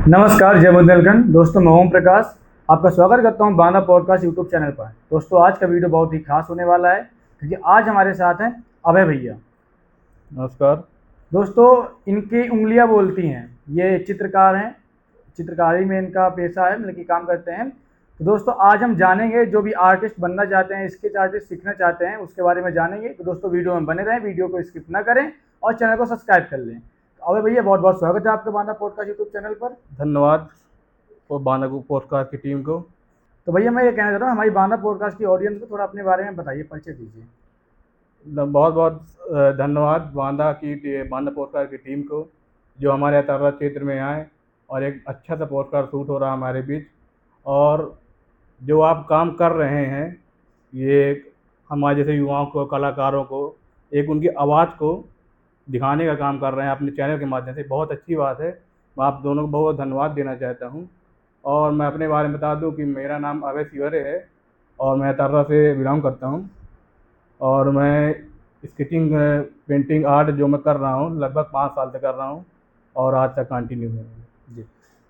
नमस्कार, जय बुंदेलखंड। दोस्तों, मैं ओम प्रकाश आपका स्वागत करता हूं बांदा पॉडकास्ट यूट्यूब चैनल पर। दोस्तों, आज का वीडियो बहुत ही खास होने वाला है क्योंकि आज हमारे साथ हैं अभय भैया। नमस्कार। दोस्तों, इनकी उंगलियां बोलती हैं। ये चित्रकार हैं, चित्रकारी में इनका पेशा है, मतलब कि काम करते हैं। तो दोस्तों, आज हम जानेंगे जो भी आर्टिस्ट बनना चाहते हैं, स्केच आर्टिस्ट सीखना चाहते हैं, उसके बारे में जानेंगे। तो दोस्तों, वीडियो में बने रहें, वीडियो को स्किप ना करें और चैनल को सब्सक्राइब कर लें। तो अभय भैया, बहुत बहुत स्वागत है आपका बांदा पॉडकास्ट यूट्यूब चैनल पर। धन्यवाद और बांदा पॉडकास्ट की टीम को। तो भैया, मैं ये कहना चाहता हूँ, हमारी बांदा पॉडकास्ट की ऑडियंस को थोड़ा अपने बारे में बताइए, परिचय दीजिए। बहुत बहुत धन्यवाद बांदा पॉडकास्ट की टीम को, जो हमारे अतारा क्षेत्र में आए और एक अच्छा सा पॉडकास्ट शूट हो रहा है हमारे बीच। और जो आप काम कर रहे हैं, ये हमारे जैसे युवाओं को, कलाकारों को एक उनकी आवाज़ को दिखाने का काम कर रहे हैं अपने चैनल के माध्यम से। बहुत अच्छी बात है। मैं आप दोनों को बहुत धन्यवाद देना चाहता हूँ। और मैं अपने बारे में बता दूं कि मेरा नाम अभय सिवरे है और मैं तर्रा से बिलोंग करता हूं। और मैं स्केचिंग, पेंटिंग, आर्ट जो मैं कर रहा हूं लगभग 5 साल से कर रहा हूं और आज तक कंटिन्यू है जी।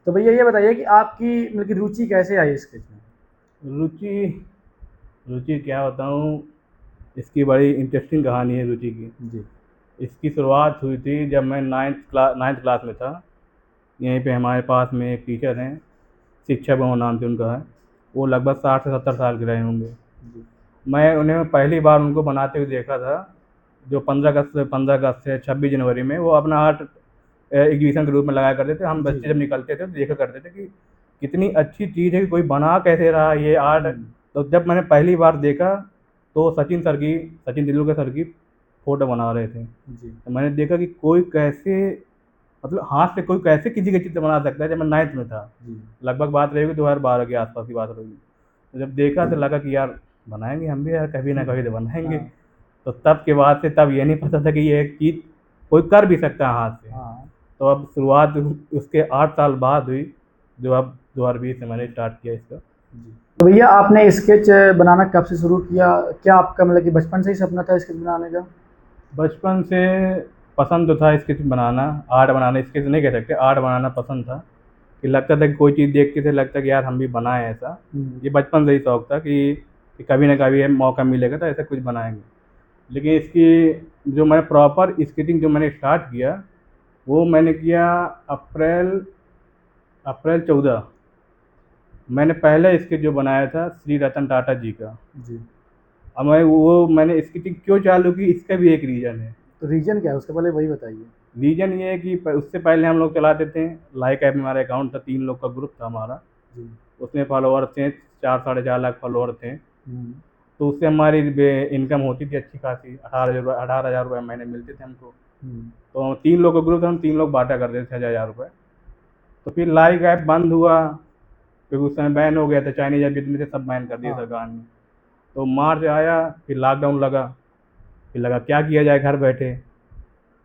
तो भैया, ये बताइए कि आपकी मतलब कि रुचि कैसे आई स्केच में? रुचि रुचि क्या बताऊं, इसकी बड़ी इंटरेस्टिंग कहानी है रुचि की जी। इसकी शुरुआत हुई थी जब मैं नाइन्थ क्लास में था। यहीं पे हमारे पास में एक टीचर हैं, शिक्षा भवन नाम से उनका है। वो लगभग 60 से 70 साल के रहे होंगे। जी। मैं उन्हें पहली बार उनको बनाते हुए देखा था, जो 15 अगस्त से 26 जनवरी में वो अपना आर्ट एग्जीबिशन के रूप में लगाया करते थे। हम जी। बच्चे जब निकलते थे तो देखा करते थे कि कितनी अच्छी चीज़ है कि कोई बना कैसे रहा ये आर्ट। तो जब मैंने पहली बार देखा तो सचिन तेंदुलकर सर की फ़ोटो बना रहे थे। जी। तो मैंने देखा कि कोई कैसे, मतलब हाथ से कोई कैसे किसी का चित्र बना सकता है। जब मैं 9th में था, जी। लगभग बात रहेगी 2012 के आसपास की बात रहेगी। तो जब देखा तो लगा कि यार बनाएंगे हम भी, यार कभी ना कभी तो बनाएंगे। हाँ। तो तब के बाद से तब ये नहीं पता था कि ये एक चीज़ कोई कर भी सकता है हाथ से। हाँ। तो अब शुरुआत उसके 8 साल बाद हुई, जो अब 2020 से मैंने स्टार्ट किया इसका। जी। तो भैया, आपने स्केच बनाना कब से शुरू किया? क्या आपका मतलब कि बचपन से ही सपना था स्केच बनाने का? बचपन से पसंद तो था स्केच बनाना, आर्ट बनाना, स्केच नहीं कह सकते, आर्ट बनाना पसंद था। कि लगता था कि कोई चीज़ देखते थे, लगता कि यार हम भी बनाएं ऐसा। ये बचपन से ही शौक था कि कभी ना कभी ये मौका मिलेगा तो ऐसा कुछ बनाएंगे। लेकिन इसकी जो मैंने प्रॉपर स्केचिंग जो मैंने स्टार्ट किया, वो मैंने किया अप्रैल अप्रैल 14। मैंने पहला स्केच जो बनाया था श्री रतन टाटा जी का। जी। अब मैंने स्केचिंग क्यों चालू की, इसका भी एक रीज़न है। तो रीजन क्या है, उसके पहले वही बताइए। रीज़न ये है कि उससे पहले हम लोग चलाते थे, लाइक ऐप में हमारा अकाउंट था, 3 लोग का ग्रुप था हमारा। जी। उसमें फॉलोवर थे 4 साढ़े 4 लाख फॉलोवर थे। हम्म। तो उससे हमारी इनकम होती थी अच्छी खासी, 18,000 रुपये महीने मिलते थे हमको। तो 3 लोग का ग्रुप था, हम 3 लोग बांटा करते थे 1,000 रुपये। तो फिर लाइक ऐप बंद हुआ क्योंकि उस समय बैन हो गया था, चाइनीज ऐप जितने थे सब बैन कर दिया हाँ। सरकार ने। तो मार्च आया, फिर लॉकडाउन लगा, फिर लगा क्या किया जाए घर बैठे।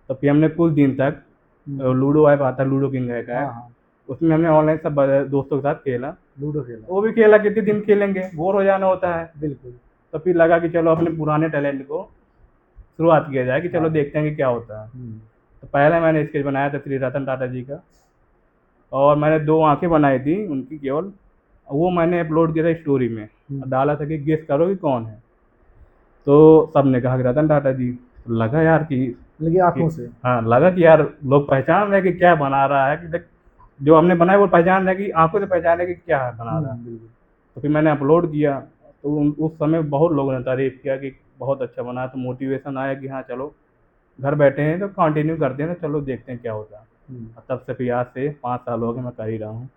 तो फिर हमने कुछ दिन तक लूडो ऐप आता है, लूडो किंग है का हाँ। ऐप, हाँ। उसमें हमने ऑनलाइन सब दोस्तों के साथ खेला। लूडो खेला। वो भी खेला, कितने दिन खेलेंगे, बोर हो जाना होता है। बिल्कुल। तो फिर लगा कि चलो अपने पुराने टैलेंट को शुरुआत किया जाए, कि चलो हाँ। देखते हैं कि क्या होता है। तो पहले मैंने स्केच बनाया था श्री रतन टाटा जी का, और मैंने 2 आंखें बनाई थी उनकी केवल। वो मैंने अपलोड किया था स्टोरी में, डाला था कि गेस करो कि कौन है। तो सब ने कहा कि रतन टाटा जी। तो लगा यार लगी कि आंखों से। हाँ, लगा कि यार लोग पहचान रहे हैं कि क्या बना रहा है, कि जो हमने बनाया वो पहचान रहे हैं, कि आंखों से पहचान रहे हैं कि क्या बना रहा है। बिल्कुल। तो फिर मैंने अपलोड किया, तो उस समय बहुत लोगों ने तारीफ़ किया कि बहुत अच्छा बना। तो मोटिवेशन आया कि हाँ चलो, घर बैठे हैं तो कंटिन्यू करते हैं, तो चलो देखते हैं क्या होता है। और तब से फिर आज से 5 साल हो गए मैं कर ही रहा हूँ।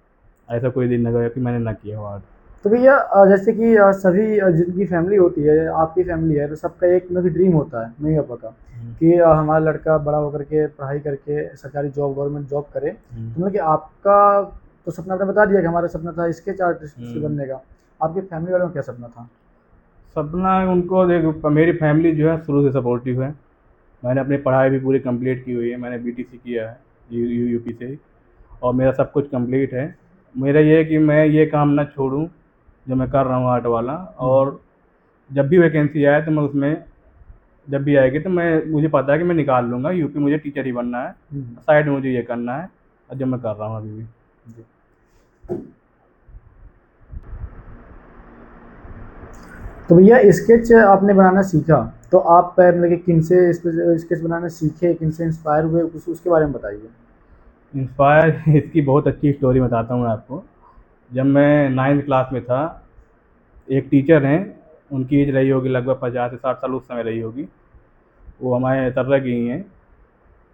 ऐसा कोई दिन न गया कि मैंने ना किया हो आर्ट। तो भैया, जैसे कि सभी जिनकी फैमिली होती है, आपकी फैमिली है, तो सबका एक मतलब ड्रीम होता है मम्मी पापा का कि हमारा लड़का बड़ा होकर के पढ़ाई करके सरकारी जॉब, गवर्नमेंट जॉब करे। तो मतलब कि आपका तो सपना आपने बता दिया कि हमारा सपना था स्केच आर्टिस्ट बनने का। आपकी फैमिली वालों का क्या सपना था? सपना उनको, देखो मेरी फैमिली जो है शुरू से सपोर्टिव है। मैंने अपनी पढ़ाई भी पूरी कंप्लीट की हुई है, मैंने बीटीसी किया है यूपी से ही, और मेरा सब कुछ कंप्लीट है। मेरा ये है कि मैं ये काम ना छोड़ूं जो मैं कर रहा हूँ आर्ट वाला। और जब भी वैकेंसी आए तो मैं उसमें, जब भी आएगी तो मुझे पता है कि मैं निकाल लूँगा। यूपी मुझे टीचर ही बनना है, साइड में मुझे ये करना है, और जो मैं कर रहा हूँ अभी भी। जी। तो भैया स्केच आपने बनाना सीखा, तो आप मतलब कि किन से स्केच बनाना सीखे, किन से इंस्पायर हुए, कुछ उसके बारे में बताइए। इंस्पायर इसकी बहुत अच्छी स्टोरी बताता हूँ मैं आपको। जब मैं 9th क्लास में था, एक टीचर हैं, उनकी एज रही होगी लगभग 50 से 60 साल उस समय रही होगी। वो हमारे तर्रा की ही हैं।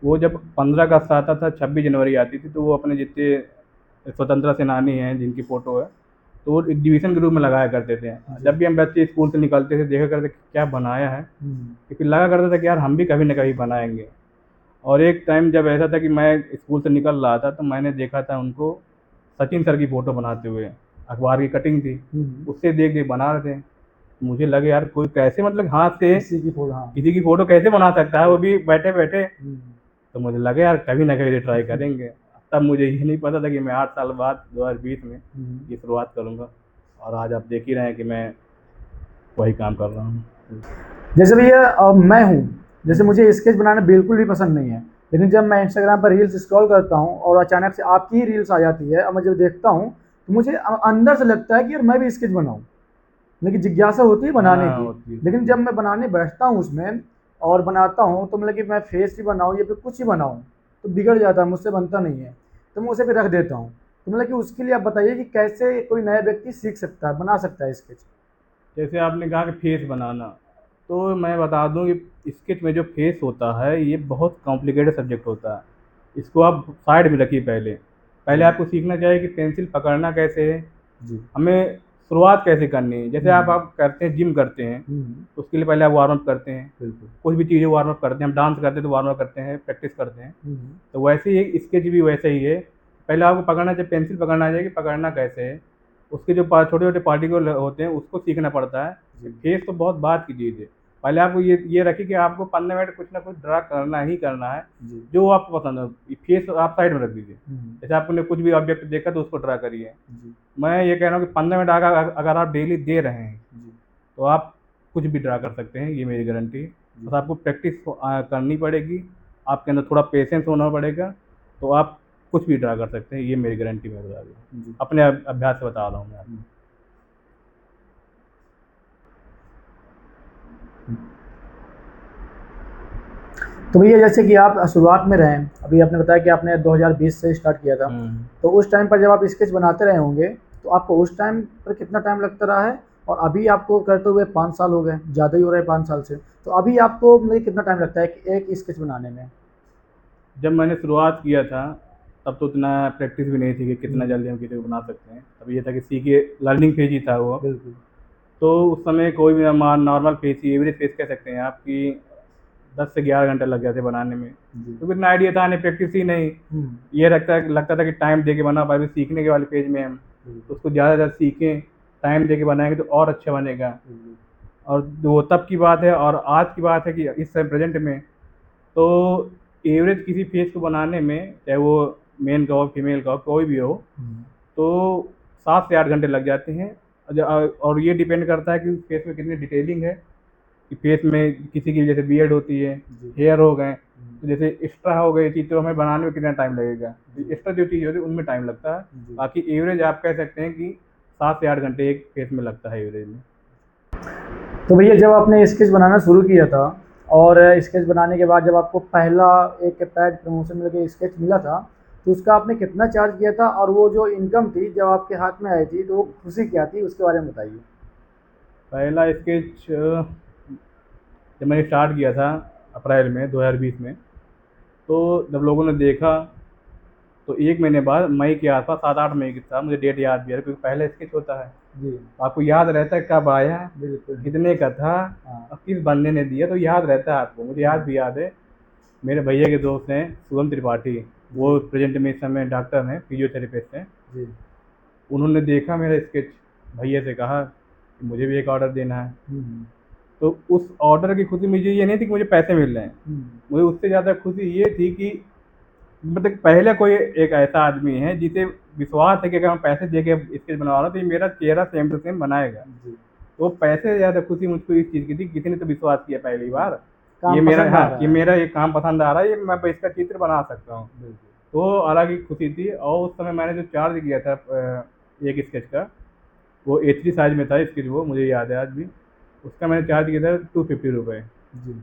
वो जब 15 अगस्त आता था, 26 जनवरी आती थी, तो वो अपने जितने स्वतंत्रता सेनानी हैं जिनकी फ़ोटो है, तो वो एग्जीबिशन के रूप में लगाया करते थे। जी। जब भी हम बच्चे स्कूल से निकलते थे, देखा करते क्या बनाया है, हम्म। तो फिर लगा करता था कि यार हम भी कभी ना कभी बनाएंगे। और एक टाइम जब ऐसा था कि मैं स्कूल से निकल रहा था, तो मैंने देखा था उनको सचिन सर की फ़ोटो बनाते हुए। अखबार की कटिंग थी, हम्म। उससे देख देख बना रहे थे। मुझे लगे यार कोई कैसे, मतलब हाथ से किसी की फोटो, हाँ। किसी की फ़ोटो कैसे बना सकता है, वो भी बैठे बैठे। हम्म। तो मुझे लगा यार कभी ना कभी तो ट्राई करेंगे। तब मुझे ये नहीं पता था कि मैं 8 साल बाद 2020 में हम्म। ये शुरुआत करूँगा। और आज आप देख ही रहे हैं कि मैं वही काम कर रहा हूँ। जैसे भैया मैं हूँ, जैसे मुझे स्केच बनाना बिल्कुल भी पसंद नहीं है, लेकिन जब मैं इंस्टाग्राम पर रील्स स्क्रॉल करता हूँ और अचानक से आपकी ही रील्स आ जाती है और मैं जब देखता हूँ, तो मुझे अंदर से लगता है कि यार मैं भी स्केच बनाऊँ, लेकिन जिज्ञासा होती है बनाने हाँ, की। होती है लेकिन होती जब है। मैं बनाने बैठता हूँ उसमें और बनाता हूँ, तो मतलब कि मैं फेस ही बनाऊँ या फिर कुछ ही बनाऊँ, तो बिगड़ जाता है, मुझसे बनता नहीं है, तो मैं उसे फिर रख देता हूँ। तो मतलब कि उसके लिए आप बताइए कि कैसे कोई नया व्यक्ति सीख सकता है, बना सकता है स्केच। जैसे आपने कहा कि फेस बनाना, तो मैं बता दूं कि स्केच में जो फेस होता है ये बहुत कॉम्प्लिकेटेड सब्जेक्ट होता है। इसको आप साइड में रखिए। पहले पहले जी। आपको सीखना चाहिए कि पेंसिल पकड़ना कैसे है, जी। हमें शुरुआत कैसे करनी है। जैसे हम्म। आप करते हैं, जिम करते हैं, हम्म। तो उसके लिए पहले आप वार्म अप करते हैं। बिल्कुल। कोई भी चीज़ें वार्म अप करते हैं, हम डांस करते हैं तो वार्म अप करते हैं, प्रैक्टिस करते हैं। हम्म। तो वैसे ही स्केच भी वैसे ही है। पहले आपको पकड़ना चाहिए, पेंसिल पकड़ना चाहिए कि पकड़ना कैसे है। उसके जो छोटे छोटे पार्टिकल होते हैं उसको सीखना पड़ता है। जी। फेस तो बहुत बात की चीज़ है। पहले आपको ये रखिए कि आपको 15 मिनट कुछ ना कुछ ड्रा करना ही करना है, जी। जो आपको पसंद है। फेस आप साइड में रख दीजिए। हम्म। जैसे आपने कुछ भी ऑब्जेक्ट देखा तो उसको ड्रा करिए। जी। मैं ये कह रहा हूँ कि 15 मिनट अगर अगर आप डेली दे रहे हैं, जी। तो आप कुछ भी ड्रा कर सकते हैं, ये मेरी गारंटी है। जी। बस आपको प्रैक्टिस करनी पड़ेगी, आपके अंदर थोड़ा पेशेंस होना पड़ेगा, तो आप कुछ भी ड्रा कर सकते हैं, ये मेरी गारंटी मैं बता रहा हूँ। जी। अपने अभ्यास से बता रहा हूँ मैं आपको। हम्म। तो भैया जैसे कि आप शुरुआत में रहे, अभी आपने बताया कि आपने 2020 से स्टार्ट किया था, हम्म। तो उस टाइम पर जब आप स्केच बनाते रहे होंगे, तो आपको उस टाइम पर कितना टाइम लगता रहा है, और अभी आपको करते हुए 5 साल हो गए, ज़्यादा ही हो रहा है 5 साल से, तो अभी आपको मतलब कितना टाइम लगता है कि एक स्केच बनाने में। जब मैंने शुरुआत किया था, तब तो उतना प्रैक्टिस भी नहीं थी कि कितना हम्म। जल्दी हम किसी को बना सकते हैं। तब ये था कि सीखिए, लर्निंग फेज ही था वो। बिल्कुल। तो उस समय कोई भी नॉर्मल फेज ही, एवरेज फेज कह सकते हैं आप, कि 10 से 11 घंटे लग जाते बनाने में, जी। क्योंकि इतना आइडिया था नहीं, प्रैक्टिस ही नहीं। हम्म। ये लगता था कि टाइम दे के बना पाए। सीखने के वाले पेज में हम बिल्कुल। उसको ज़्यादा से ज़्यादा सीखें, टाइम दे के बनाएंगे तो और अच्छा बनेगा। बिल्कुल। और वो तब की बात है और आज की बात है कि इस समय प्रेजेंट में, तो एवरेज किसी फेस को बनाने में, चाहे वो मेल का हो फीमेल का हो कोई भी हो, हम्म। तो 7 से 8 घंटे लग जाते हैं। और ये डिपेंड करता है कि उस फेस में कितनी डिटेलिंग है, कि फेस में किसी की जैसे बियर्ड होती है, जी। हेयर हो गए, हम्म। तो जैसे एक्स्ट्रा हो गई चीज़ तो हमें बनाने में कितना टाइम लगेगा। तो जी। एक्स्ट्रा जो चीज़ होती है उनमें टाइम लगता है। जी। बाकी एवरेज आप कह सकते हैं कि 7 से 8 घंटे एक फेस में लगता है एवरेज में। तो भैया जब आपने स्केच बनाना शुरू किया था, और स्केच बनाने के बाद जब आपको पहला एक पैड प्रमोशन मिल के स्केच मिला था, तो उसका आपने कितना चार्ज किया था, और वो जो इनकम थी जब आपके हाथ में आई थी, तो वो खुशी क्या थी, उसके बारे में बताइए। पहला स्केच जब मैंने स्टार्ट किया था अप्रैल में 2020 में, तो जब लोगों ने देखा, तो 1 महीने बाद मई के आसपास, 7-8 मई की था, मुझे डेट याद भी है क्योंकि पहला स्केच होता है। जी। तो आपको याद रहता है कब आया, बिल्कुल। कितने का था, हाँ। और किस बंदे ने दिया, तो याद रहता है आपको। मुझे याद भी याद है। मेरे भैया के दोस्त हैं शुभम त्रिपाठी, जी। वो प्रेजेंट में इस समय डॉक्टर हैं, फिजियोथेरेपिस्ट हैं। जी। उन्होंने देखा मेरा स्केच, भैया से कहा कि मुझे भी एक ऑर्डर देना है। हम्म। तो उस ऑर्डर की खुशी मुझे ये नहीं थी कि मुझे पैसे मिल रहे हैं, हम्म। मुझे उससे ज़्यादा खुशी ये थी कि मतलब पहले कोई एक ऐसा आदमी है जिसे विश्वास है कि अगर मैं पैसे दे के स्केच बनवा रहा हूँ तो ये मेरा चेहरा सेम टू सेम बनाएगा। जी। तो पैसे से ज़्यादा खुशी मुझको इस चीज़ की थी, किसी ने तो विश्वास किया पहली जी। बार। ये काम मेरा, पसंद आ हाँ, रहा कि है। मेरा ये काम पसंद आ रहा है, ये मैं इसका चित्र बना सकता हूँ। बिल्कुल। तो अलग ही खुशी थी। और उस समय मैंने जो चार्ज किया था एक स्केच का, वो A3 साइज में था स्केच, वो मुझे याद है आज भी। उसका मैंने चार्ज किया था 250 रुपये, जी।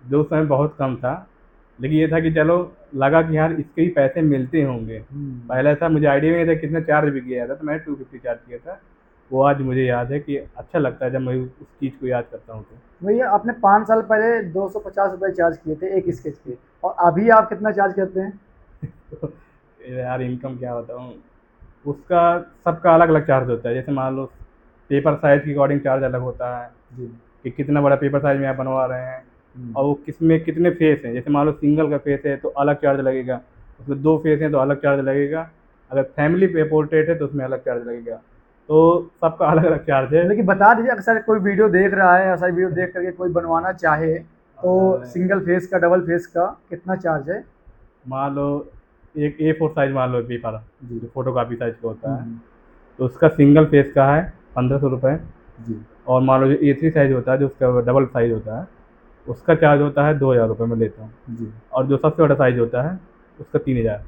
जो उस समय बहुत कम था। लेकिन ये था कि चलो, लगा कि यार इसके ही पैसे मिलते होंगे। पहले था मुझे आइडिया नहीं था कितना चार्ज भी किया था, तो मैंने 250 चार्ज किया था। वो आज मुझे याद है कि अच्छा लगता है जब मैं उस चीज़ को याद करता हूँ तो। भैया आपने 5 साल पहले 250 रुपये चार्ज किए थे एक स्केच के, और अभी आप कितना चार्ज करते हैं? तो यार इनकम क्या बताऊँ, उसका सबका अलग अलग चार्ज होता है। जैसे मान लो पेपर साइज के अकॉर्डिंग चार्ज अलग होता है जी। कि कितना बड़ा पेपर साइज में आप बनवा रहे हैं, और वो किसमें कितने फेस हैं। जैसे मान लो सिंगल का फेस है तो अलग चार्ज लगेगा, उसमें 2 फेस हैं तो अलग चार्ज लगेगा, अगर फैमिली पे पोर्ट्रेट है तो उसमें अलग चार्ज लगेगा। तो सबका अलग अलग चार्ज है। लेकिन बता दीजिए, अक्सर कोई वीडियो देख रहा है, ऐसा वीडियो देख करके कोई बनवाना चाहे तो सिंगल फेस का, डबल फेस का कितना चार्ज है? मान लो एक A4 साइज मान लो पेपर, जी। जो फोटो कापी साइज का होता है, हम्म, तो उसका सिंगल फेस का है 1500 रुपये। जी। और मान लो जो A3 साइज होता है, जो उसका डबल साइज होता है, उसका चार्ज होता है 2000 रुपये मैं लेता हूँ। जी। और जो सबसे बड़ा साइज होता है उसका 3000।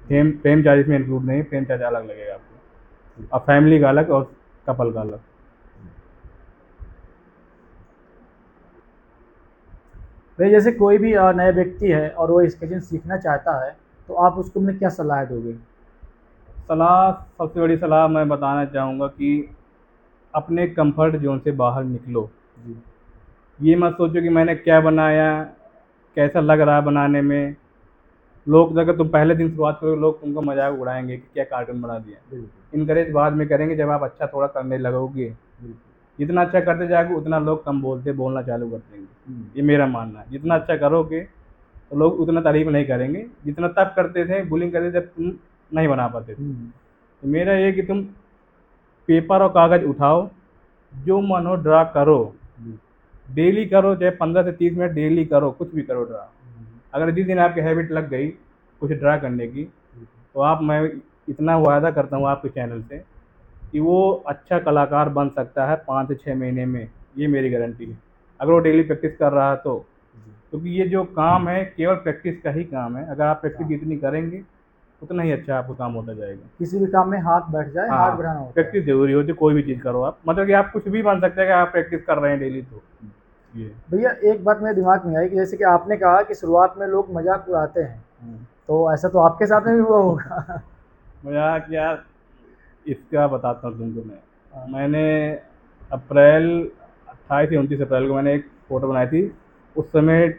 फ्रेम चार्ज इसमें इंक्लूड नहीं, फ्रेम चार्ज अलग लगेगा आपको, और फैमिली का अलग और कपल का अलग। भाई जैसे कोई भी नया व्यक्ति है और वो स्केचिंग सीखना चाहता है, तो आप उसको में क्या सलाह दोगे? सलाह, सबसे बड़ी सलाह मैं बताना चाहूँगा कि अपने कंफर्ट जोन से बाहर निकलो। जी। ये मत सोचो कि मैंने क्या बनाया, कैसा लग रहा है बनाने में। लोग अगर तुम पहले दिन शुरुआत करोगे, लोग तुमको मजाक उड़ाएंगे कि क्या कार्टून बना दिया। बिल्कुल। इनकरेज बाद में करेंगे जब आप अच्छा थोड़ा करने लगोगे। बिल्कुल। जितना अच्छा करते जाओगे उतना लोग कम बोलना चालू कर देंगे। हम्म, ये मेरा मानना है। जितना अच्छा करोगे तो लोग उतना तारीफ नहीं करेंगे जितना तब करते थे, बुलिंग करते थे, जब तुम नहीं बना पाते थे। हम्म, तो मेरा ये कि तुम पेपर और कागज़ उठाओ, जो मन हो ड्रा करो, जी। डेली करो, चाहे 15 से 30 मिनट डेली करो, कुछ भी करो ड्रा। हम्म, अगर जिस दिन आपकी हैबिट लग गई कुछ ड्रा करने की, तो आप, मैं इतना वादा करता हूँ आपके चैनल से कि वो अच्छा कलाकार बन सकता है 5 से 6 महीने में। ये मेरी गारंटी है, अगर वो डेली प्रैक्टिस कर रहा है तो। जी। क्योंकि ये जो काम है केवल प्रैक्टिस का ही काम है। अगर आप प्रैक्टिस हाँ, जितनी करेंगे उतना ही अच्छा आपका काम होता जाएगा। किसी भी काम में हाथ बैठ जाए, हाथ हाँ, बढ़ाना होता है। प्रैक्टिस ज़रूरी होती है, कोई भी चीज़ करो आप, मतलब कि आप कुछ भी बन सकते हैं अगर आप प्रैक्टिस कर रहे हैं डेली तो। ये। भैया एक बात मेरे दिमाग में आई कि जैसे कि आपने कहा कि शुरुआत में लोग मजाक उड़ाते हैं, हम्म। तो ऐसा तो आपके साथ में भी हुआ होगा। मजाक यार, इसका बताता हूँ तुमको मैं। हाँ। मैंने अप्रैल 28 या 29 अप्रैल को मैंने एक फ़ोटो बनाई थी। उस समय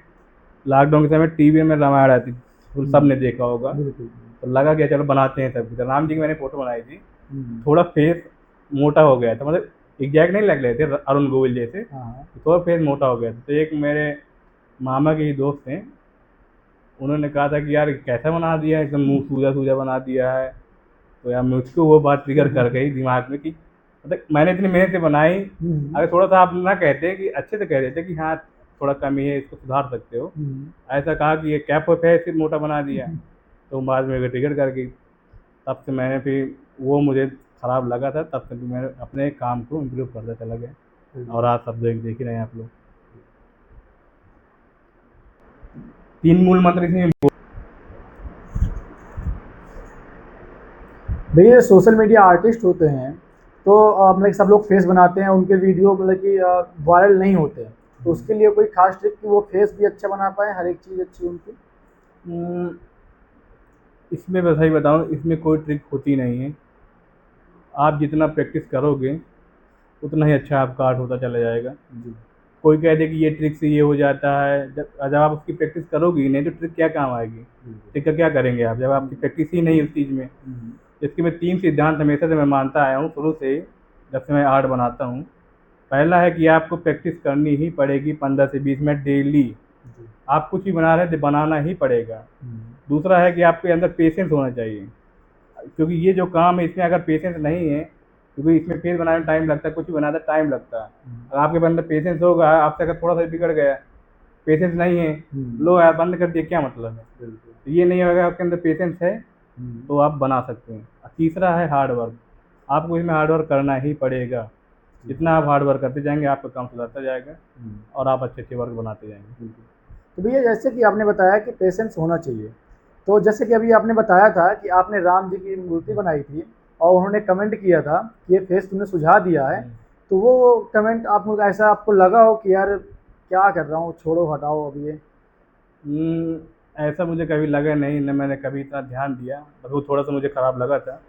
लॉकडाउन के समय टीवी में रामायण आती थी, तो हम्म, सबने देखा होगा। बिल्कुल। तो लगा कि चलो बनाते हैं सब। तो राम जी की मैंने फ़ोटो बनाई थी। हम्म, थोड़ा फेस मोटा हो गया था, मतलब एग्जैक्ट नहीं लग रहे थे अरुण गोविल जैसे, हाँ। थोड़ा फेस मोटा हो गया था। तो एक मेरे मामा के ही दोस्त हैं, उन्होंने कहा था कि यार कैसा बना दिया है, एकदम मुंह सूजा सूजा बना दिया है। तो यार मुझको वो बात ट्रिगर कर गई दिमाग में कि मतलब मैंने इतनी मेहनत से बनाई, हम्म, अगर थोड़ा सा आप ना कहते कि अच्छे से कह देते कि हाँ थोड़ा कमी है, इसको सुधार सकते हो, हम्म, ऐसा कहा कि ये कैप है सिर्फ मोटा बना दिया, तो बाद में ट्रिगर कर गई। तब से मैंने फिर, वो मुझे खराब लगा था, तब से फिर मैंने अपने काम को इम्प्रूव करता चला गया। और आज सब देख ही रहे हैं आप लोग। 3 मूल मंत्र इसमें। भैया सोशल मीडिया आर्टिस्ट होते हैं, तो मतलब सब लोग फेस बनाते हैं, उनके वीडियो मतलब कि वायरल नहीं होते हैं, तो उसके लिए कोई खास ट्रिक कि वो फेस भी अच्छा बना पाए, हर एक चीज़ अच्छी उनकी? हम्म, इसमें मैं सही बताऊँ, इसमें कोई ट्रिक होती नहीं है। आप जितना प्रैक्टिस करोगे उतना ही अच्छा आपका आर्ट होता चला जाएगा। जी। कोई कह दे कि ये ट्रिक से ये हो जाता है, जब आप उसकी प्रैक्टिस करोगे ही नहीं तो ट्रिक क्या काम आएगी। बिल्कुल। ट्रिक का क्या करेंगे आप जब आपकी प्रैक्टिस ही नहीं है उस चीज़ में। हम्म, इसके मैं 3 सिद्धांत हमेशा से मैं मानता आया हूँ शुरू से ही, जब से मैं आर्ट बनाता हूँ। पहला है कि आपको प्रैक्टिस करनी ही पड़ेगी 15 से 20 मिनट डेली। जी। आप कुछ भी बना रहे हैं तो बनाना ही पड़ेगा। हम्म, दूसरा है कि आपके अंदर पेशेंस होना चाहिए, क्योंकि ये जो काम है इसमें अगर पेशेंस नहीं है, क्योंकि इसमें फेस बनाने में टाइम लगता है, कुछ भी बनाते टाइम लगता है। अगर आपके अंदर पेशेंस होगा, आपसे अगर थोड़ा सा बिगड़ गया, पेशेंस नहीं है, लो यार बंद कर दिया, क्या मतलब है। बिल्कुल। तो ये नहीं होगा, आपके अंदर पेशेंस है हम्म, तो आप बना सकते हैं। और तीसरा है हार्ड वर्क। आपको इसमें हार्ड वर्क करना ही पड़ेगा। जी। जितना आप हार्ड वर्क करते जाएंगे आपका काम सुधरता जाएगा, हम्म, और आप अच्छे अच्छे वर्क बनाते जाएंगे। बिल्कुल। तो भैया जैसे कि आपने बताया कि पेशेंस होना चाहिए, तो जैसे कि अभी आपने बताया था कि आपने राम जी की मूर्ति बनाई थी और उन्होंने कमेंट किया था कि ये फेस तुमने सुझा दिया है, तो वो कमेंट आपको ऐसा आपको लगा हो कि यार क्या कर रहा हूँ, छोड़ो हटाओ अब ये? हम्म, ऐसा मुझे कभी लगा नहीं, न मैंने कभी इतना ध्यान दिया, बस वो थोड़ा सा मुझे ख़राब लगा था।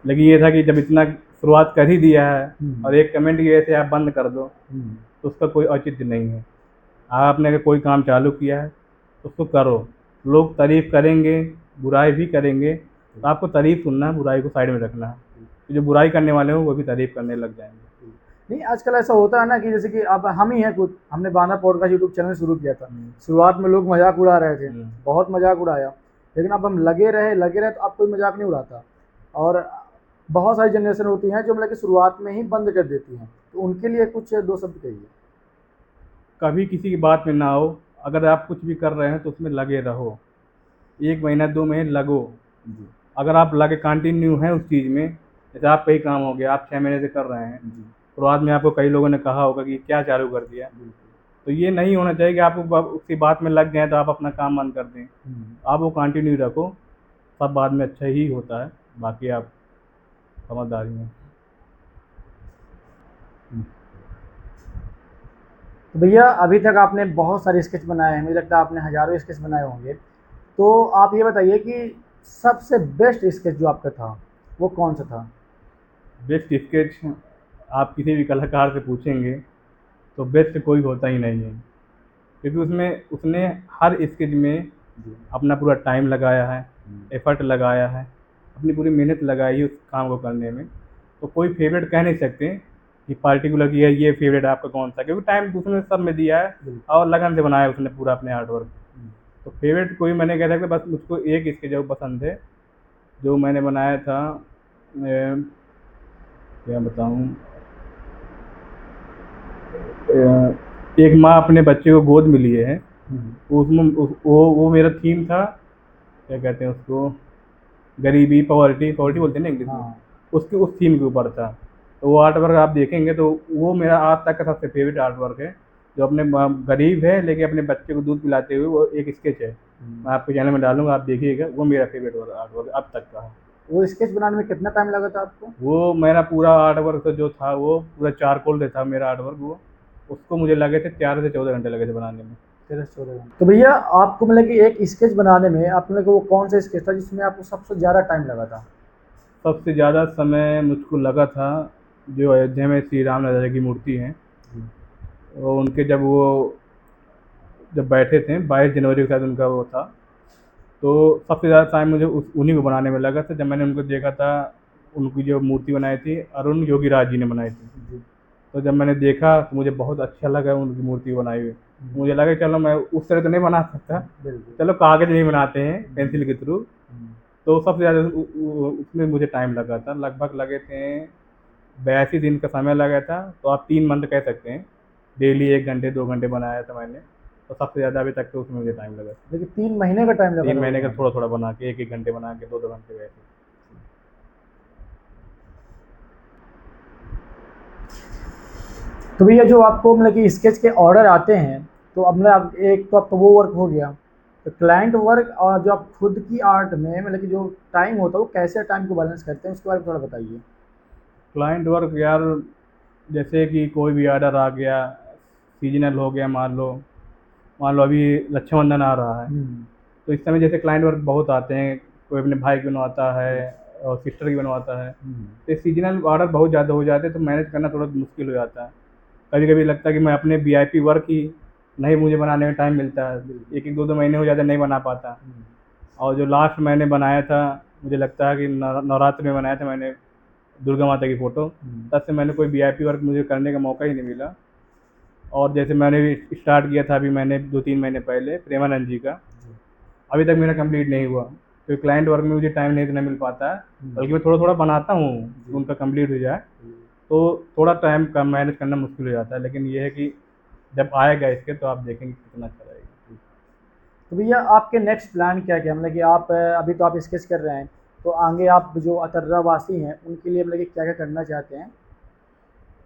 लेकिन ये था कि जब इतना शुरुआत कर ही दिया है और एक कमेंट की वजह से आप बंद कर दो, तो उसका कोई औचित्य नहीं है। आपने अगर कोई काम चालू किया है तो उसको करो। लोग तारीफ़ करेंगे, बुराई भी करेंगे, तो आपको तारीफ़ सुनना है, बुराई को साइड में रखना है। तो जो बुराई करने वाले हों वो भी तारीफ़ करने लग जाएंगे। नहीं, आजकल ऐसा होता है ना कि जैसे कि अब हम ही हैं खुद, हमने बांदा पॉडकास्ट यूट्यूब चैनल शुरू किया था। शुरुआत में लोग मजाक उड़ा रहे थे, बहुत मजाक उड़ाया, लेकिन अब हम लगे रहे तो अब कोई मजाक नहीं उड़ाता। और बहुत सारी जनरेशन होती हैं जो मतलब कि शुरुआत में ही बंद कर देती हैं, तो उनके लिए कुछ दो शब्द कहिए। कभी किसी की बात में ना आओ। अगर आप कुछ भी कर रहे हैं तो उसमें लगे रहो। 1 महीना 2 महीने लगो। जी। अगर आप लगे कंटिन्यू हैं उस चीज़ में, जैसे आप कई काम हो गया, आप 6 महीने से कर रहे हैं, जी। शुरुआत में आपको कई लोगों ने कहा होगा कि क्या चालू कर दिया। तो ये नहीं होना चाहिए कि आप उसी बात में लग गए तो आप अपना काम बंद कर दें। आप वो कंटिन्यू रखो, सब बाद में अच्छा ही होता है। बाकी आप समझदारी हैं। तो भैया अभी तक आपने बहुत सारे स्केच बनाए हैं, मुझे लगता है आपने हज़ारों स्केच बनाए होंगे। तो आप ये बताइए कि सबसे बेस्ट स्केच जो आपका था, वो कौन-सा था? बेस्ट स्केच आप किसी भी कलाकार से पूछेंगे तो बेस्ट कोई होता ही नहीं है, क्योंकि उसमें उसने हर स्केच में अपना पूरा टाइम लगाया है, एफर्ट लगाया है, अपनी पूरी मेहनत लगाई है उस काम को करने में। तो कोई फेवरेट कह नहीं सकते कि पार्टिकुलर कि ये फेवरेट आपका कौन सा, क्योंकि टाइम उसने सब में दिया है और लगन से बनाया उसने पूरा अपने आर्ट वर्क। तो फेवरेट कोई मैंने कह सकता, बस मुझको एक इसके जो पसंद है, जो मैंने बनाया था, क्या बताऊँ, एक माँ अपने बच्चे को गोद में लिए है। उसमें वो मेरा थीम था, क्या कहते हैं उसको, गरीबी, पॉवर्टी पॉवर्टी बोलते हैं ना इंग्लिश में। हाँ। उसके उस थीम के ऊपर था। तो वो आर्ट वर्क आप देखेंगे तो वो मेरा आज तक का सबसे फेवरेट आर्ट वर्क है, जो अपने गरीब है लेकिन अपने बच्चे को दूध पिलाते हुए वो एक स्केच है। मैं आपके चैनल में डालूंगा, आप देखिएगा, वो मेरा फेवरेट आर्ट वर्क अब तक का है। वो स्केच बनाने में कितना टाइम लगा था आपको? वो मेरा पूरा आर्ट वर्क जो था वो पूरा चारकोल से था मेरा आर्ट वर्क। वो उसको मुझे लगे थे 13 से 14 घंटे लगे थे बनाने में। 13 से 14 घंटे। तो भैया आपको मतलब कि एक स्केच बनाने में आपको मतलब कि वो कौन सा स्केच था जिसमें आपको सबसे ज़्यादा टाइम लगा था? सबसे ज़्यादा समय मुझको लगा था जो अयोध्या में श्री राम राजा की मूर्ति है, वो उनके जब बैठे थे 22 जनवरी के साथ उनका वो था, तो सबसे ज़्यादा टाइम मुझे उन्हीं को बनाने में लगा था। जब मैंने उनको देखा था, उनकी जो मूर्ति बनाई थी अरुण योगीराज जी ने बनाई थी, तो जब मैंने देखा तो मुझे बहुत अच्छा लगा उनकी मूर्ति बनाई हुई। मुझे लगा चलो मैं उस तरह तो नहीं बना सकता, चलो कागज़ नहीं बनाते हैं पेंसिल के थ्रू। तो सबसे ज़्यादा उसमें मुझे टाइम लगा था, लगभग लगे थे 82 दिन का समय लगा था। तो आप 3 मंथ कह सकते हैं, डेली 1 घंटे 2 घंटे बनाया था मैंने। तो सबसे ज़्यादा अभी तक तो उसमें मुझे टाइम लगा था। लेकिन 3 महीने का टाइम लगा 3 महीने का था? थोड़ा थोड़ा बना के, 1 1 घंटे बना के, 2 2 घंटे वैसे। तो भैया जो आपको मतलब कि स्केच के ऑर्डर आते हैं, तो अब मतलब एक तो आपका वो वर्क हो गया, तो क्लाइंट वर्क और जो आप खुद की आर्ट में मतलब कि जो टाइम होता है वो कैसे टाइम को बैलेंस करते हैं, उसके बारे में थोड़ा बताइए। क्लाइंट वर्क यार, जैसे कि कोई भी ऑर्डर आ गया, सीजनल हो गया, मान लो अभी रक्षाबंधन आ रहा है, तो इस समय जैसे क्लाइंट वर्क बहुत आते हैं। कोई अपने भाई की बनवाता है और सिस्टर की बनवाता है, तो सीजनल ऑर्डर बहुत ज़्यादा हो जाते हैं, तो मैनेज करना थोड़ा मुश्किल हो जाता है। कभी कभी लगता है कि मैं अपने वीआईपी वर्क ही नहीं मुझे बनाने में टाइम मिलता है, 1 1 2 2 महीने हो जाते नहीं बना पाता। और जो लास्ट मैंने बनाया था, मुझे लगता है कि नवरात्र में बनाया था मैंने, दुर्गा माता की फ़ोटो। तब से मैंने कोई वीआईपी वर्क मुझे करने का मौका ही नहीं मिला। और जैसे मैंने भी स्टार्ट किया था अभी मैंने 2 3 महीने पहले प्रेमानंद जी का, अभी तक मेरा कंप्लीट नहीं हुआ, क्योंकि क्लाइंट वर्क में मुझे टाइम नहीं इतना मिल पाता है। बल्कि मैं थोड़ा थोड़ा बनाता हूँ कि उनका कंप्लीट हो जाए, तो थोड़ा टाइम का मैनेज करना मुश्किल हो जाता है। लेकिन ये है कि जब आएगा इसके तो आप देखेंगे कितना अच्छा रहेगा। तो भैया आपके नेक्स्ट प्लान क्या क्या मतलब कि आप अभी तो आप स्केच कर रहे हैं, तो आगे आप जो अतर्रा वासी हैं उनके लिए मतलब कि क्या क्या करना चाहते हैं?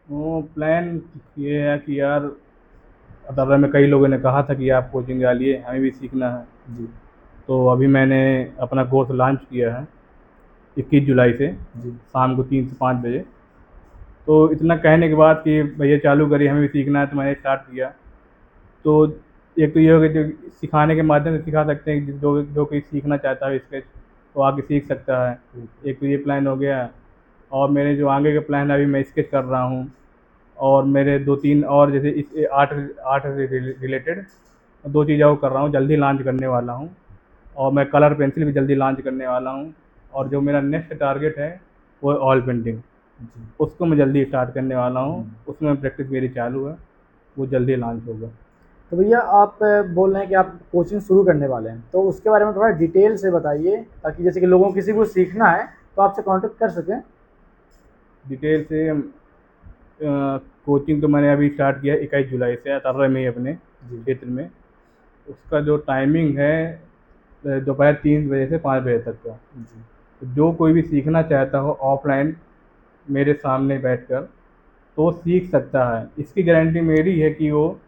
वो प्लान ये है कि यार, अतर्रा में कई लोगों ने कहा था कि आप कोचिंग डालिए, हमें भी सीखना है। जी। तो अभी मैंने अपना कोर्स लॉन्च किया है 21 जुलाई से जी शाम को 3 से 5 बजे। तो इतना कहने के बाद कि भैया चालू करिए, हमें भी सीखना है, तो मैंने स्टार्ट किया। तो एक तो ये हो गया, जो सिखाने के माध्यम से सिखा सकते हैं, जो जो कोई सीखना चाहता है स्केच वो आके सीख सकता है। एक तो ये प्लान हो गया, और मेरे जो आगे के प्लान अभी मैं स्केच कर रहा हूँ, और मेरे 2-3 और जैसे इस आर्ट आर्ट रिलेटेड 2 चीज़ें और कर रहा हूँ, जल्दी लॉन्च करने वाला हूँ। और मैं कलर पेंसिल भी जल्दी लॉन्च करने वाला हूँ। और जो मेरा नेक्स्ट टारगेट है वो है ऑयल पेंटिंग, जी। उसको मैं जल्दी स्टार्ट करने वाला हूँ। उसमें प्रैक्टिस मेरी चालू है, वो जल्दी लॉन्च होगा। तो भैया आप बोल रहे हैं कि आप कोचिंग शुरू करने वाले हैं, तो उसके बारे में थोड़ा डिटेल से बताइए, ताकि जैसे कि लोगों को किसी को सीखना है तो आपसे कांटेक्ट कर सकें। डिटेल से कोचिंग तो मैंने अभी स्टार्ट किया है 21 जुलाई से अतर्रा में ही अपने जी क्षेत्र में। उसका जो टाइमिंग है दोपहर 3 बजे से 5 बजे तक का। जी तो जो कोई भी सीखना चाहता हो ऑफलाइन मेरे सामने बैठकर, तो वो सीख सकता है। इसकी गारंटी मेरी है कि वो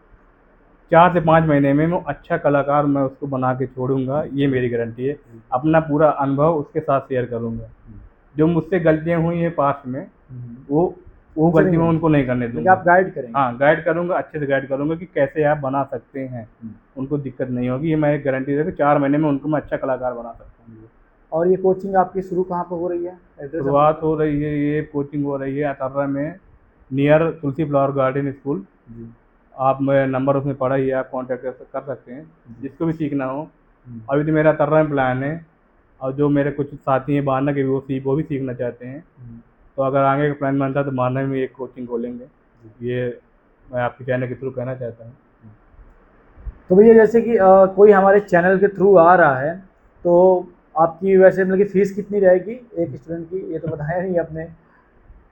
4 से 5 महीने में वो अच्छा कलाकार मैं उसको बना के छोड़ूंगा, ये मेरी गारंटी है। अपना पूरा अनुभव उसके साथ शेयर करूंगा। जो मुझसे गलतियां हुई हैं पास्ट में, वो वो उनसे गलती नहीं मैं होगी, उनको नहीं करने लेकिन दूंगा। आप गाइड करेंगे। हाँ, गाइड करूंगा, अच्छे से गाइड करूंगा कि कैसे आप बना सकते हैं। उनको दिक्कत नहीं होगी, ये मैं एक गारंटी देता हूँ। 4 महीने में उनको मैं अच्छा कलाकार बना सकता हूँ। और ये कोचिंग आपकी शुरू कहाँ पर हो रही है, एड्रेस शुरुआत अपना? हो रही है, ये कोचिंग हो रही है अतर्रा में, नियर तुलसी फ्लावर गार्डन स्कूल। जी आप मेरा नंबर उसमें पड़ा ही है, आप कांटेक्ट कर सकते हैं जिसको भी सीखना हो। हम्म, अभी तो मेरा अतर्रा में प्लान है, और जो मेरे कुछ साथी हैं बांदा के भी, वो भी सीखना चाहते हैं। हम्म, तो अगर आगे का प्लान बनता है तो बांदा में एक कोचिंग खोलेंगे। ये मैं आपके चैनल के थ्रू कहना चाहता हूँ। तो भैया जैसे कि कोई हमारे चैनल के थ्रू आ रहा है, तो आपकी वैसे मतलब कि फ़ीस कितनी रहेगी एक स्टूडेंट की, ये तो बताया नहीं आपने।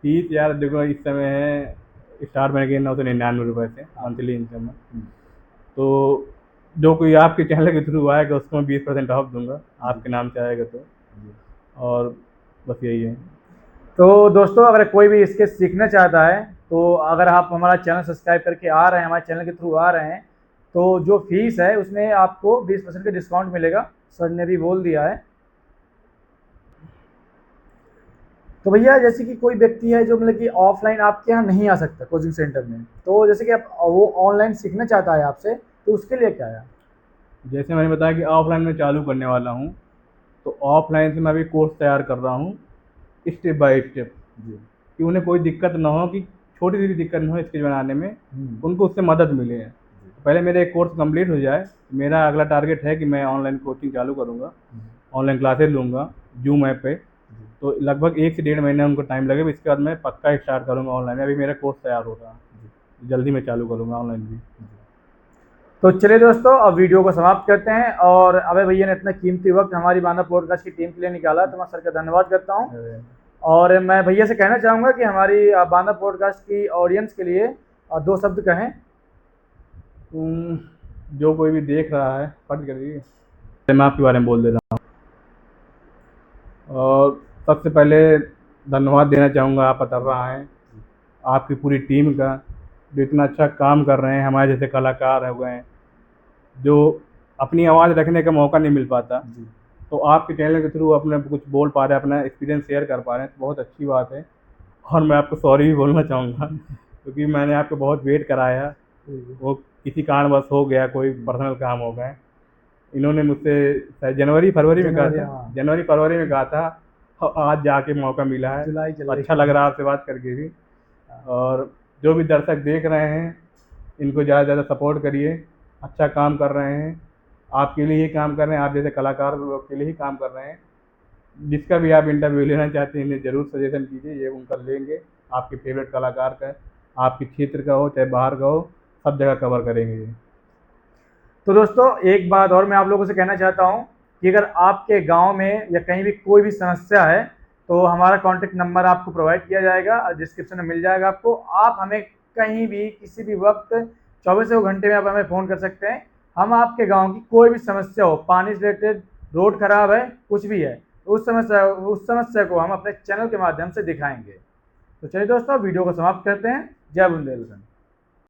फीस यार देखो, इस समय है स्टार्ट मैंने की 999 रुपये से मंथली इनकम है। तो जो कोई आपके चैनल के थ्रू आएगा उसको मैं 20% ऑफ दूंगा, आपके नाम से आएगा तो। और बस यही है। तो दोस्तों अगर कोई भी इसके सीखना चाहता है, तो अगर आप हमारा चैनल सब्सक्राइब करके आ रहे हैं, हमारे चैनल के थ्रू आ रहे हैं, तो जो फीस है उसमें आपको 20% का डिस्काउंट मिलेगा, सर ने भी बोल दिया है। तो भैया जैसे कि कोई व्यक्ति है जो मतलब कि ऑफलाइन आपके यहाँ नहीं आ सकता कोचिंग सेंटर में, तो जैसे कि आप वो ऑनलाइन सीखना चाहता है आपसे, तो उसके लिए क्या है? जैसे मैंने बताया कि ऑफलाइन में चालू करने वाला हूँ, तो ऑफलाइन से मैं अभी कोर्स तैयार कर रहा हूँ स्टेप बाय स्टेप, जी कि उन्हें कोई दिक्कत ना हो, कि छोटी सी भी दिक्कत ना हो स्केच बनाने में, हम्म, उनको उससे मदद मिले। तो पहले मेरा एक कोर्स कंप्लीट हो जाए। मेरा अगला टारगेट है कि मैं ऑनलाइन कोचिंग चालू करूँगा, ऑनलाइन क्लासेस लूँगा जूम ऐप पे। तो लगभग 1 से 1.5 महीने उनको टाइम लगेगा, इसके बाद मैं पक्का स्टार्ट करूँगा ऑनलाइन। अभी मेरा कोर्स तैयार हो रहा है, जल्दी मैं चालू करूँगा ऑनलाइन भी। तो चलिए दोस्तों अब वीडियो को समाप्त करते हैं, और अभय भैया ने इतना कीमती वक्त हमारी बांदा पॉडकास्ट की टीम के लिए निकाला, तो मैं सर का धन्यवाद करता हूँ। और मैं भैया से कहना चाहूँगा कि हमारी बांदा पॉडकास्ट की ऑडियंस के लिए 2 शब्द कहें। जो कोई भी देख रहा है फट करिए, मैं आपके बारे में बोल देता हूँ। और सबसे पहले धन्यवाद देना चाहूँगा आप अतर्रा हैं, आपकी पूरी टीम का, जो इतना अच्छा काम कर रहे हैं। हमारे जैसे कलाकार हो गए हैं जो अपनी आवाज़ रखने का मौका नहीं मिल पाता, तो आपके चैनल के थ्रू अपने कुछ बोल पा रहे हैं, अपना एक्सपीरियंस शेयर कर पा रहे हैं, तो बहुत अच्छी बात है। और मैं आपको सॉरी भी बोलना चाहूँगा क्योंकि मैंने आपको बहुत वेट कराया, वो किसी कारणवश हो गया, कोई पर्सनल काम हो गए। इन्होंने मुझसे शायद जनवरी फरवरी में कहा था, हाँ। जनवरी फरवरी में कहा था, और आज जाके मौका मिला है। जुलाई चल तो रही अच्छा लग रहा है आपसे बात करके भी। और जो भी दर्शक देख रहे हैं, इनको ज़्यादा से ज़्यादा सपोर्ट करिए। अच्छा काम कर रहे हैं, आपके लिए ही काम कर रहे हैं, आप जैसे कलाकार लोग के लिए ही काम कर रहे हैं। जिसका भी आप इंटरव्यू लेना चाहते हैं, इन्हें ज़रूर सजेशन कीजिए, ये उनका लेंगे। आपके फेवरेट कलाकार का, आपके क्षेत्र का हो चाहे बाहर का हो, सब जगह कवर करेंगे ये। तो दोस्तों एक बात और मैं आप लोगों से कहना चाहता हूँ कि अगर आपके गांव में या कहीं भी कोई भी समस्या है, तो हमारा कॉन्टेक्ट नंबर आपको प्रोवाइड किया जाएगा, डिस्क्रिप्शन में मिल जाएगा आपको। आप हमें कहीं भी किसी भी वक्त 24 घंटे में आप हमें फ़ोन कर सकते हैं। हम आपके गांव की कोई भी समस्या हो, पानी से रिलेटेड, रोड खराब है, कुछ भी है, तो उस समस्या को हम अपने चैनल के माध्यम से दिखाएंगे। तो चलिए दोस्तों वीडियो को समाप्त करते हैं। जय बुंदेलखंड।